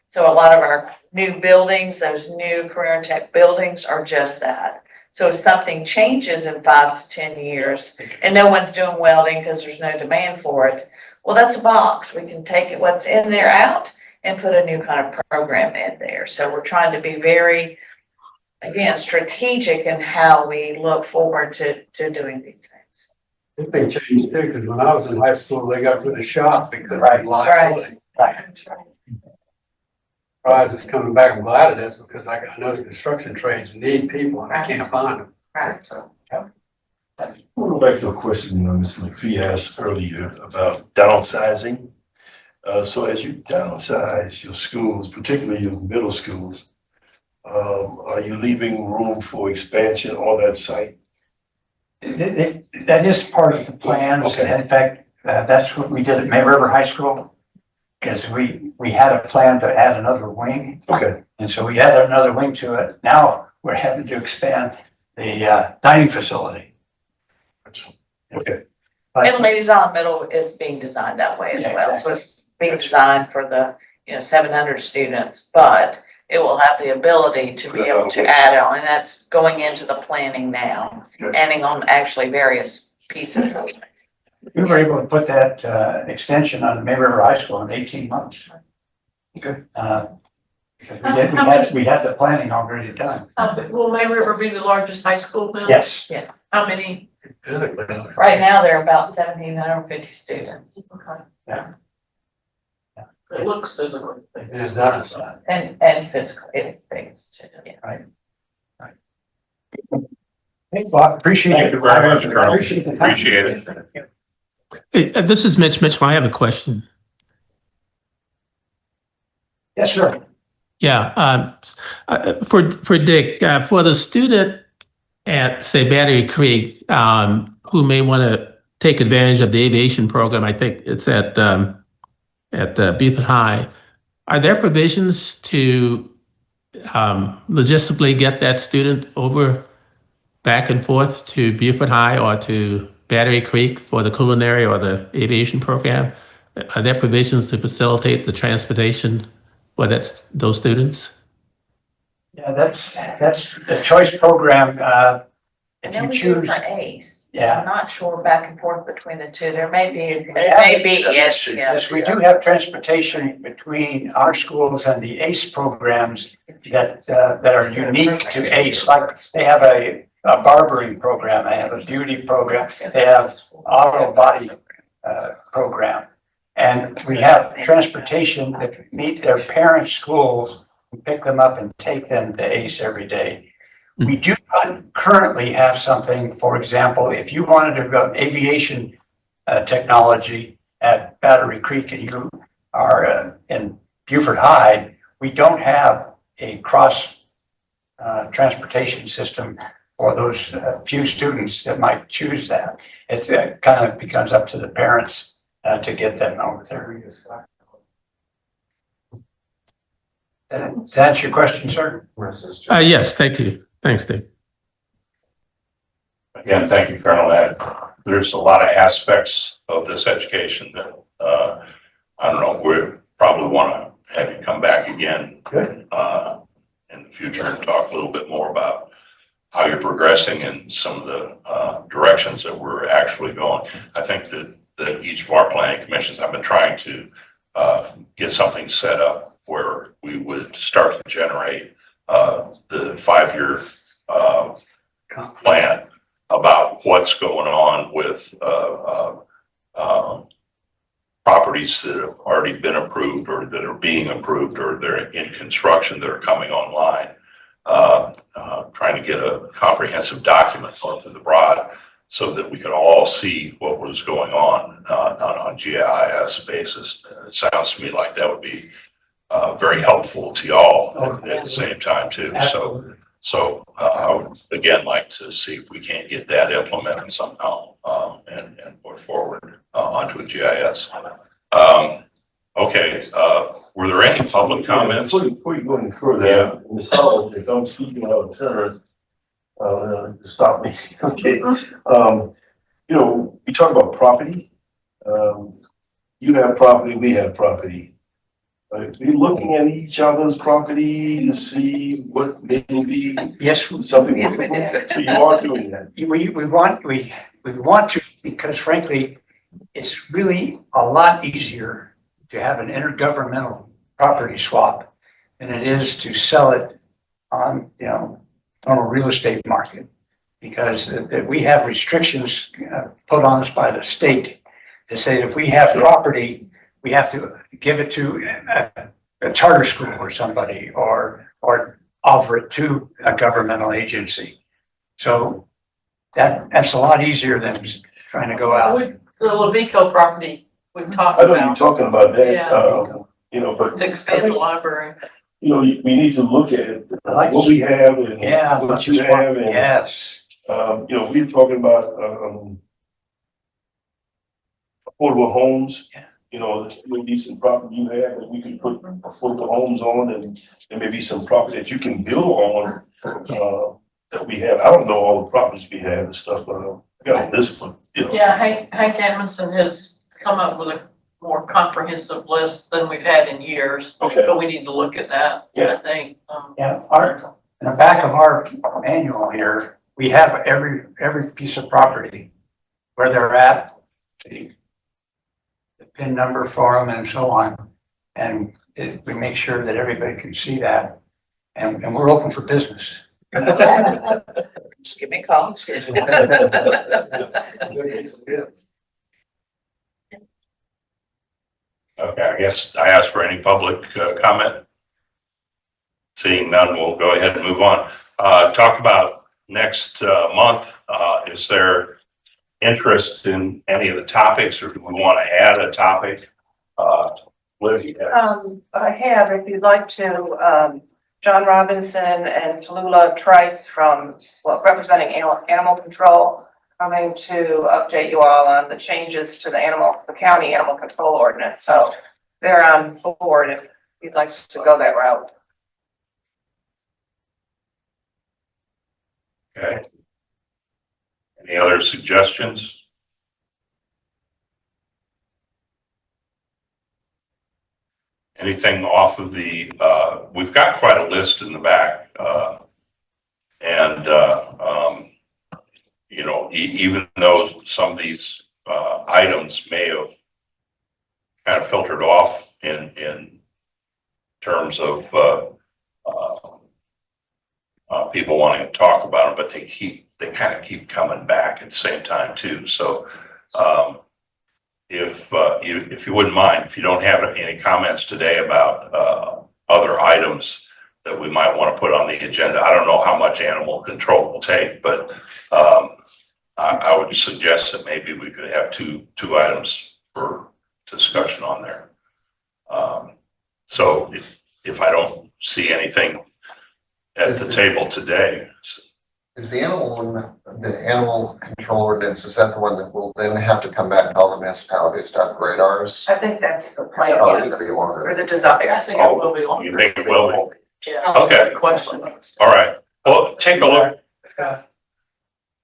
So a lot of our new buildings, those new career and tech buildings are just that. So if something changes in 5 to 10 years and no one's doing welding because there's no demand for it, well, that's a box. We can take it, what's in there out and put a new kind of program in there. So we're trying to be very, again, strategic in how we look forward to doing these things. I think they changed too, because when I was in high school, they got rid of shop because Right. of liability. Surprised it's coming back. I'm glad it is because I know the construction trades need people and I can't find them. Right. So, I want to go back to a question Mr. McPhee asked earlier about downsizing. So as you downsize your schools, particularly your middle schools, are you leaving room for expansion on that site? That is part of the plans. Okay. In fact, that's what we did at May River High School. Is we had a plan to add another wing. Okay. And so we added another wing to it. Now we're having to expand the dining facility. Okay. And Ladies Island Middle is being designed that way as Yeah, well. exactly. So it's being designed for the, 700 students, but it will have the ability to be able to add on, and that's going into the planning now, adding on actually various pieces of it. We were able to put that extension on May River High School in 18 months. Okay. Because we had the planning already done. Will May River be the largest high school now? Yes. Yes. How many? physically. Right now, there are about 1,750 students. Okay. Yeah. It looks physically. It's not. And physically, it's big. Yes. Right. Hey, Bob, appreciate it. Thank you very much, Colonel. Appreciate the time. Appreciate it. Hey, this is Mitch Mitchell. I have a question. Yes, sir. Yeah, for Dick, for the student at, say, Battery Creek, who may want to take advantage of the aviation program, I think it's at Beaufort High. Are there provisions to logistically get that student over back and forth to Beaufort High or to Battery Creek for the culinary or the aviation program? Are there provisions to facilitate the transportation for those students? Yeah, that's the choice program. And If then you we do it choose, for ACE. Yeah. I'm not sure back and forth between the two. There may be, yes, we do have transportation between our schools and the ACE programs that are unique to ACE. Like they have a barbering program, they have a beauty program, they have auto body program. And we have transportation that meet their parent schools, pick them up and take them to ACE every day. We do not currently have something, for example, if you wanted to go aviation technology at Battery Creek and you are in Beaufort High, we don't have a cross transportation system for those few students that might choose that. It kind of becomes up to the parents to get them over there. Does that answer your question, sir? Yes, thank you. Thanks, Dave. Again, thank you, Colonel. There's a lot of aspects of this education that, I don't know, we probably want to have you come back again in the future and talk a little bit more about how you're progressing in some of the directions that we're actually going. I think that each of our planning commissions, I've been trying to get something set up where we would start to generate the 5-year plan about what's going on with properties that have already been approved or that are being approved or they're in construction that are coming online. Trying to get a comprehensive document off of the broad so that we could all see what was going on on GIS basis. It sounds to me like that would be very helpful to y'all at the same time too. So I would again like to see if we can't get that implemented somehow and put forward onto a GIS. Okay, were there any public comments? Before you go any further, Ms. Howell, if I'm speaking out of turn, stop me. Okay. We talk about property. You have property, we have property. Are we looking at each other's property to see what may be Yes, something? Yes, we do. So you are doing that? we want to, because frankly, it's really a lot easier to have an intergovernmental property swap than it is to sell it on, on a real estate market. Because we have restrictions put on us by the state that say if we have property, we have to give it to a charter school or somebody, or offer it to a governmental agency. So that's a lot easier than trying to go out. The Levico property we've talked I know you're about talking about that, Yeah. but to expand the library. we need to look at I like what we have and Yeah. what you have, and Yes. we're talking about affordable homes. Yeah. There's really decent property you have that we can put affordable homes on, and there may be some property that you can build on that we have. I don't know all the properties we have and stuff. I got a list, but Yeah, Hank Edmondson has come up with a more comprehensive list than we've had in years. Okay. But we need to look at that, I think. Yeah, in the back of our manual here, we have every piece of property, where they're at, the PIN number for them and so on. And we make sure that everybody can see that, and we're open for business. Just give me a call. Okay, I guess I asked for any public comment. Seeing none, we'll go ahead and move on. Talk about next month. Is there interest in any of the topics, or do we want to add a topic? Liv, you have- I have, if you'd like to, John Robinson and Tallulah Trice representing animal control, coming to update you all on the changes to the county animal control ordinance. So they're on board if you'd like to go that route. Okay. Any other suggestions? Anything off of the, we've got quite a list in the back, and even though some of these items may have kind of filtered off in terms of people wanting to talk about them, but they kind of keep coming back at the same time too. So if you wouldn't mind, if you don't have any comments today about other items that we might want to put on the agenda, I don't know how much animal control will take, but I would suggest that maybe we could have two items for discussion on there. So if I don't see anything at the table today. Is the animal control ordinance, is that the one that will then have to come back and all the municipalities to upgrade ours? I think that's the plan, It's already yes, gonna be longer. or the desire. I think it will be longer. You think it will be? Yeah. Okay. Good question. All right. Well, take a look.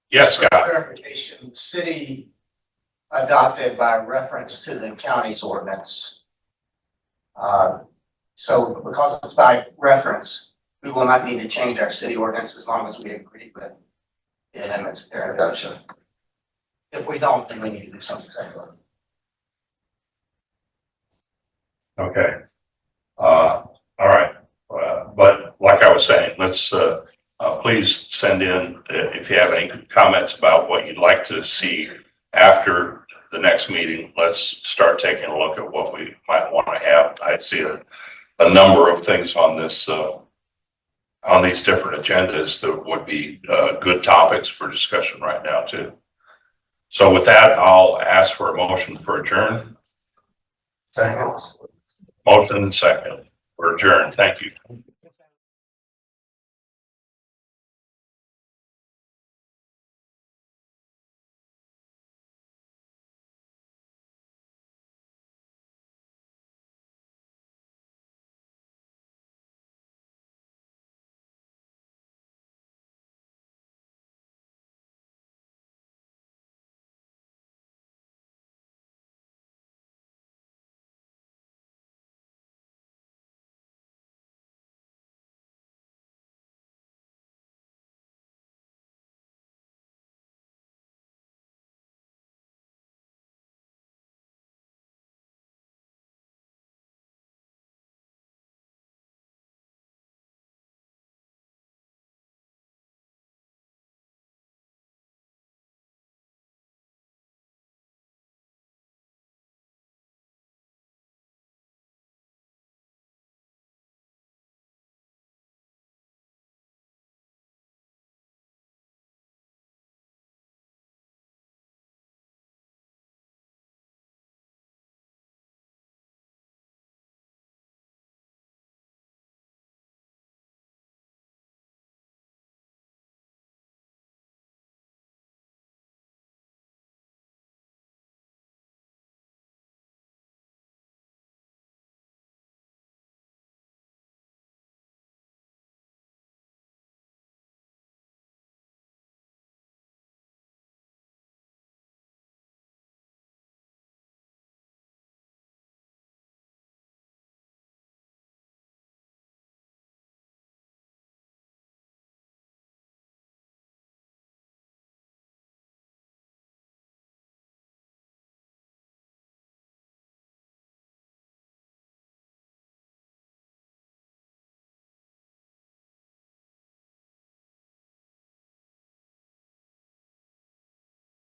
Yes, Scott. Clarification, the city adopted by reference to the county's ordinance. So because it's by reference, we will not need to change our city ordinance as long as we agree with the amendments there. Gotcha. If we don't, then we need to do something similar. Okay. All right. But like I was saying, let's please send in if you have any comments about what you'd like to see after the next meeting. Let's start taking a look at what we might want to have. I see a number of things on this on these different agendas that would be good topics for discussion right now too. So with that, I'll ask for a motion for adjourn. Second. Motion and second. We're adjourned. Thank you.